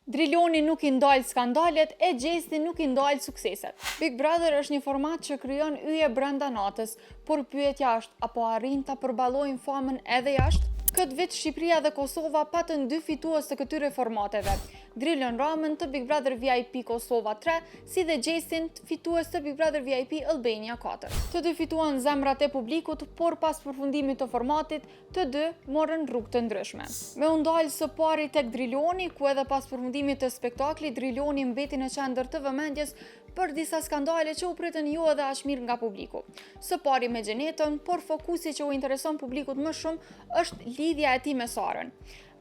Driloni nuk i ndalë skandalet e Gjesti nuk i ndalë sukseset. Big Brother është një format që krijon yje brenda natës, por pyetja është, apo arrin ta përballojnë famën edhe jashtë? Këtë vit Shqipëria dhe Kosova patën dy fitues të këtyre formateve. Drilon Ramën të Big Brother VIP Kosova 3, si dhe Gjestin fitues të Big Brother VIP Albania 4. Të dy fituan zemrat e publikut, por pas përfundimit të formatit, të dy morën rrugë të ndryshme. Me u ndalë së pari tek Driloni, ku edhe pas përfundimit të spektaklit, Driloni mbeti në qendër të vëmendjes për disa skandale që u pritën jo edhe aq mirë nga publiku. Së pari me Xhenetën, por fokusi që u intereson publikut më shumë është lidhja e tij me Sarën.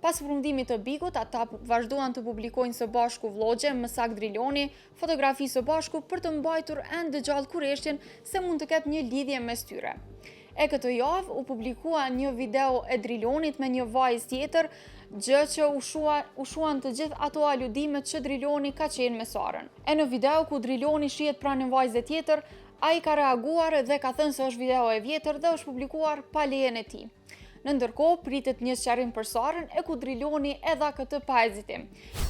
Pas përfundimit të Bigut, ata vazhduan të publikojnë së bashku vlogje, më saktë Driloni, fotografi së bashku për të mbajtur ende gjallë kurreshtjen se mund të ketë një lidhje mes tyre. E këtë javë u publikua një video e Drilonit me një vajzë tjetër, gjë që u shuan të gjithë ato aludimet që Driloni ka qenë me Sarën. E në video ku Driloni shihet pranë vajzë tjetër, ai ka reaguar dhe ka thënë se është video e vjetër dhe është publikuar pa lejen e tij. Në ndërkohë, pritet një sqarim për Sarën e ku Driloni e dha këtë pa hezitim.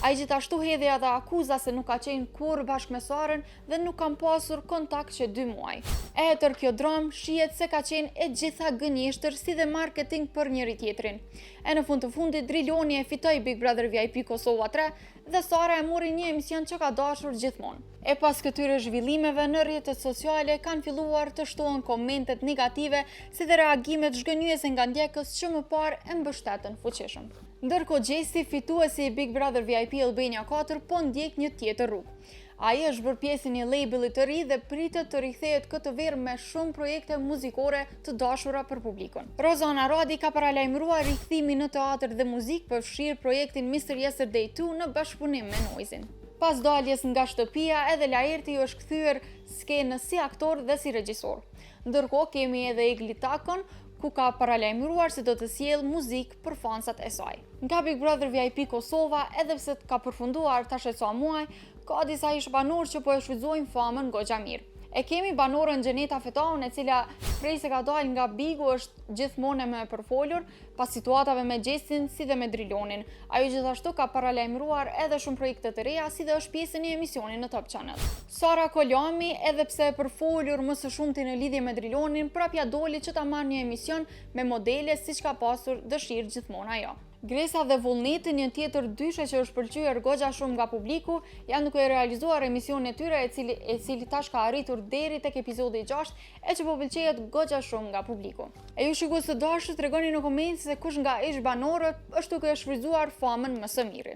Ai gjithashtu hedhi edhe akuza se nuk ka qenë kurrë bashkë me Sarën dhe nuk kanë pasur kontakt që 2 muaj. E tërë kjo dramë shihet se ka qenë e gjitha gënjeshtër si dhe marketing për njëri tjetrin. E në fund të fundit, Driloni e fitoi Big Brother VIP Kosova 3 dhe Sara e mori një emision që ka dashur gjithmonë. E pas këtyre zhvillimeve në rrjetet sociale kanë filluar të shtohen komentet negative si dhe reagimet zhgënjyese nga ndjekës që më parë e mbështetën fuqishëm. Ndërkohë Gjesti, fituesi i Big Brother VIP Albania 4, po ndjek një tjetër rrugë. Ai është bërë pjesë një labelit të ri dhe pritet të rikthehet këtë verë me shumë projekte muzikore të dashura për publikun. Rozana Radi ka paralajmëruar rikthimin në teatr dhe muzikë, përfshirë projektin Mr. Yesterday 2 në bashkëpunim me Noizin. Pas daljes nga shtëpia, edhe Laerti është kthyer skenës si aktor dhe si regjisor. Ndërkohë kemi edhe Egli Takon, ku ka paralajmëruar se do të sjellë muzikë për fansat e saj. Nga Big Brother VIP Kosova, edhe pse ka përfunduar tash e ca muaj, ka disa ish banor që po e shfrytëzojnë famën goxha mirë. E kemi banorën Xheneta Fetaun, e cila prej se ka dalë nga Bigu është gjithmonë më e përfolur pas situatave me Gjestin si dhe me Drilonin. Ajo gjithashtu ka paralajmëruar edhe shumë projekte të reja, si dhe është pjesë e një emisioni në Top Channel. Sara Kolami, edhe pse e përfolur më së shumti në lidhje me Drilonin, prapja doli që ta marrë një emision me modele siç ka pasur dëshirë gjithmonë ajo. Gresa dhe Vullneti, një tjetër dyshe që është pëlqyer goxha shumë nga publiku, janë duke realizuar emisionin e tyre e cili tash ka arritur deri tek epizodi 6 e që po pëlqejet goxha shumë nga publiku. E ju shikues të dashur, tregoni në komente se kush nga ish banorët është duke shfrytzuar famën më së miri.